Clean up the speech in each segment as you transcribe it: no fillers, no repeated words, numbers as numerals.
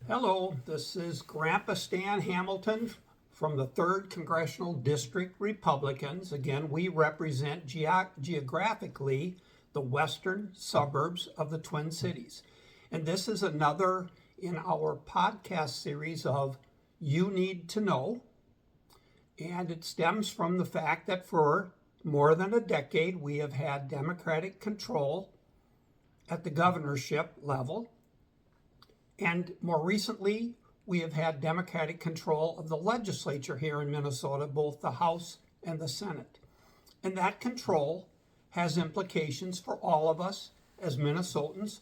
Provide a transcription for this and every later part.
Hello, this is Grandpa Stan Hamilton from the 3rd Congressional District Republicans. Again, we represent geographically the western suburbs of the Twin Cities. And this is another in our podcast series of You Need to Know. And it stems from the fact that for more than a decade, we have had Democratic control at the governorship level. And more recently, we have had Democratic control of the legislature here in Minnesota, both the House and the Senate. And that control has implications for all of us as Minnesotans,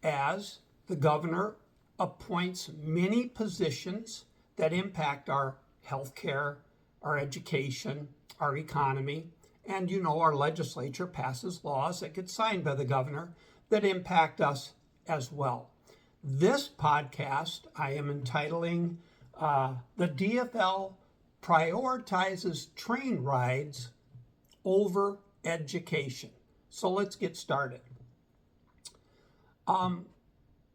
as the governor appoints many positions that impact our health care, our education, our economy, and our legislature passes laws that get signed by the governor that impact us as well. This podcast I am entitling The DFL Prioritizes Train Rides Over Education. So let's get started.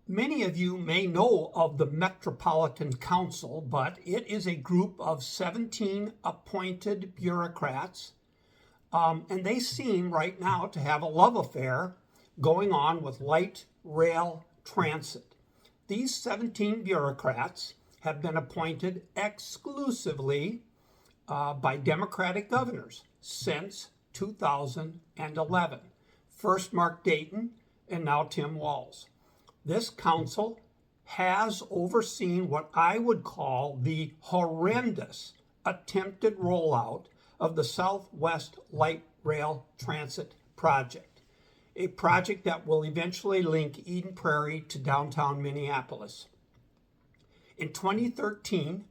Many of you may know of the Metropolitan Council, but it is a group of 17 appointed bureaucrats, and they seem right now to have a love affair going on with light rail transit. These 17 bureaucrats have been appointed exclusively by Democratic governors since 2011. First Mark Dayton and now Tim Walz. This council has overseen what I would call the horrendous attempted rollout of the Southwest Light Rail Transit Project. A project that will eventually link Eden Prairie to downtown Minneapolis. In 2013,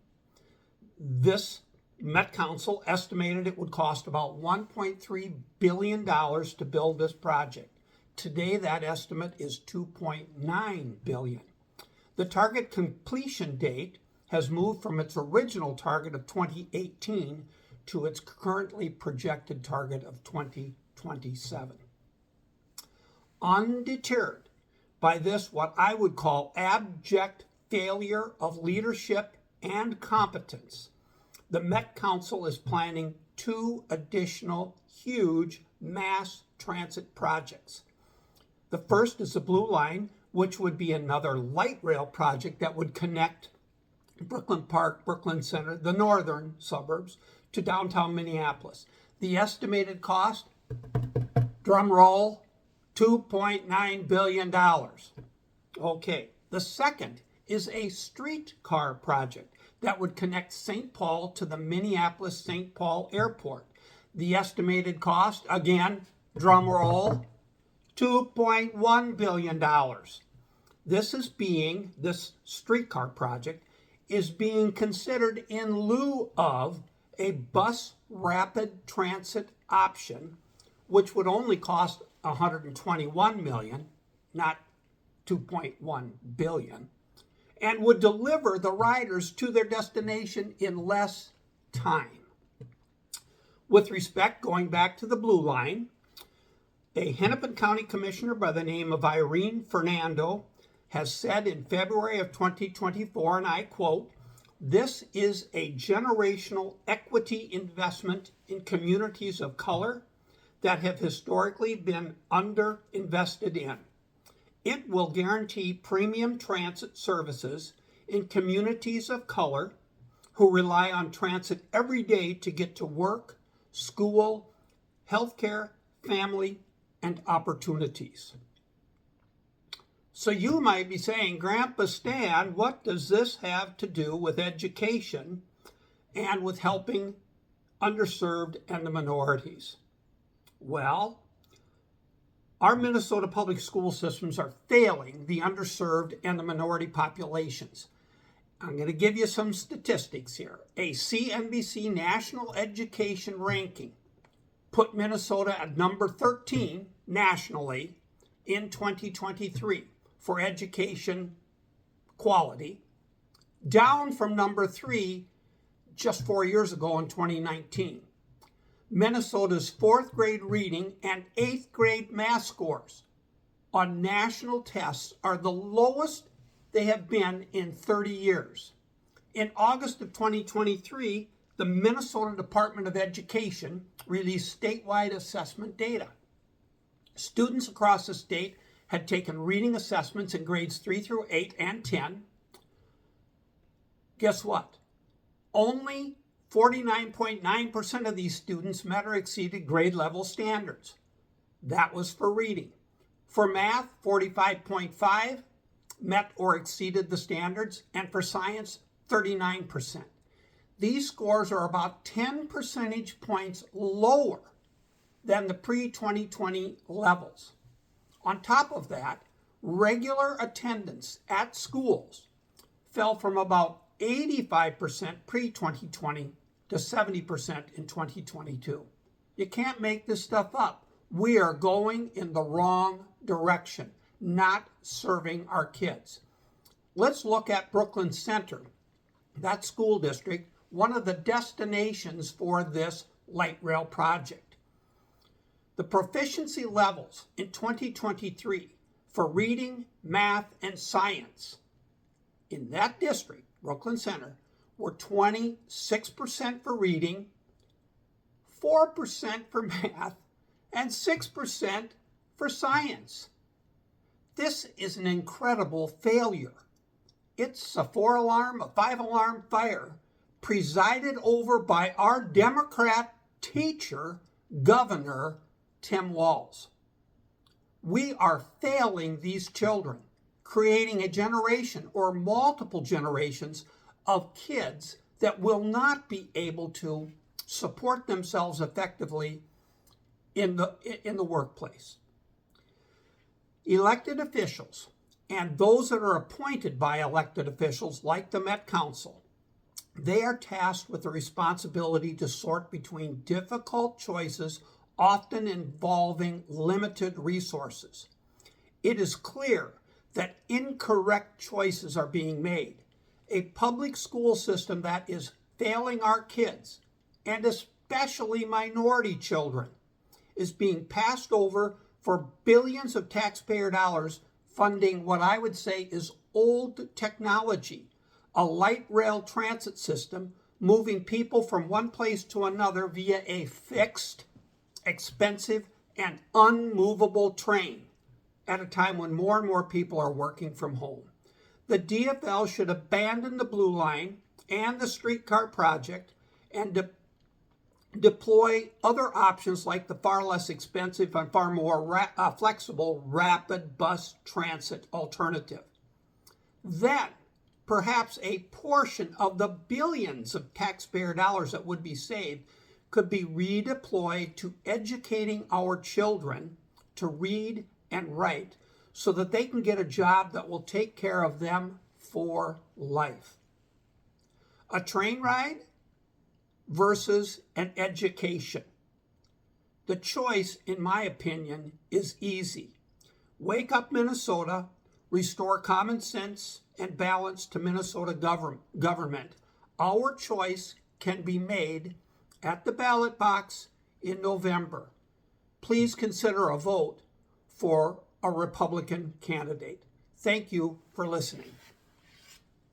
this Met Council estimated it would cost about $1.3 billion to build this project. Today, that estimate is $2.9 billion. The target completion date has moved from its original target of 2018 to its currently projected target of 2027. Undeterred by this, what I would call abject failure of leadership and competence, the Met Council is planning 2 additional huge mass transit projects. The first is the Blue Line, which would be another light rail project that would connect Brooklyn Park, Brooklyn Center, the northern suburbs, to downtown Minneapolis. The estimated cost, drum roll, $2.9 billion. Okay, the second is a streetcar project that would connect St. Paul to the Minneapolis-St. Paul Airport. The estimated cost, again, drum roll, $2.1 billion. This streetcar project is being considered in lieu of a bus rapid transit option, which would only cost $121 million, not $2.1 billion, and would deliver the riders to their destination in less time. With respect, going back to the Blue Line, a Hennepin County Commissioner by the name of Irene Fernando has said in February of 2024, and I quote, "This is a generational equity investment in communities of color that have historically been underinvested in. It will guarantee premium transit services in communities of color who rely on transit every day to get to work, school, healthcare, family, and opportunities." So you might be saying, Grandpa Stan, what does this have to do with education and with helping underserved and the minorities? Well, our Minnesota public school systems are failing the underserved and the minority populations. I'm going to give you some statistics here. A CNBC National Education Ranking put Minnesota at number 13 nationally in 2023 for education quality, down from number 3 just 4 years ago in 2019. Minnesota's 4th grade reading and 8th grade math scores on national tests are the lowest they have been in 30 years. In August of 2023, the Minnesota Department of Education released statewide assessment data. Students across the state had taken reading assessments in grades 3 through 8 and 10. Guess what? Only 49.9% of these students met or exceeded grade level standards. That was for reading. For math, 45.5% met or exceeded the standards, and for science, 39%. These scores are about 10 percentage points lower than the pre-2020 levels. On top of that, regular attendance at schools fell from about 85% pre-2020 to 70% in 2022. You can't make this stuff up. We are going in the wrong direction, not serving our kids. Let's look at Brooklyn Center, that school district, one of the destinations for this light rail project. The proficiency levels in 2023 for reading, math, and science in that district, Brooklyn Center, were 26% for reading, 4% for math, and 6% for science. This is an incredible failure. It's a 4-alarm, a 5-alarm fire presided over by our Democrat teacher, Governor Tim Walz. We are failing these children, creating a generation or multiple generations of kids that will not be able to support themselves effectively in the workplace. Elected officials and those that are appointed by elected officials like the Met Council, they are tasked with the responsibility to sort between difficult choices, often involving limited resources. It is clear that incorrect choices are being made. A public school system that is failing our kids, and especially minority children, is being passed over for billions of taxpayer dollars funding what I would say is old technology, a light rail transit system moving people from one place to another via a fixed, expensive, and unmovable train at a time when more and more people are working from home. The DFL should abandon the Blue Line and the streetcar project and deploy other options like the far less expensive and far more flexible rapid bus transit alternative. Then, perhaps a portion of the billions of taxpayer dollars that would be saved could be redeployed to educating our children to read and write so that they can get a job that will take care of them for life. A train ride versus an education. The choice, in my opinion, is easy. Wake up, Minnesota, restore common sense and balance to Minnesota government. Our choice can be made at the ballot box in November. Please consider a vote for a Republican candidate. Thank you for listening.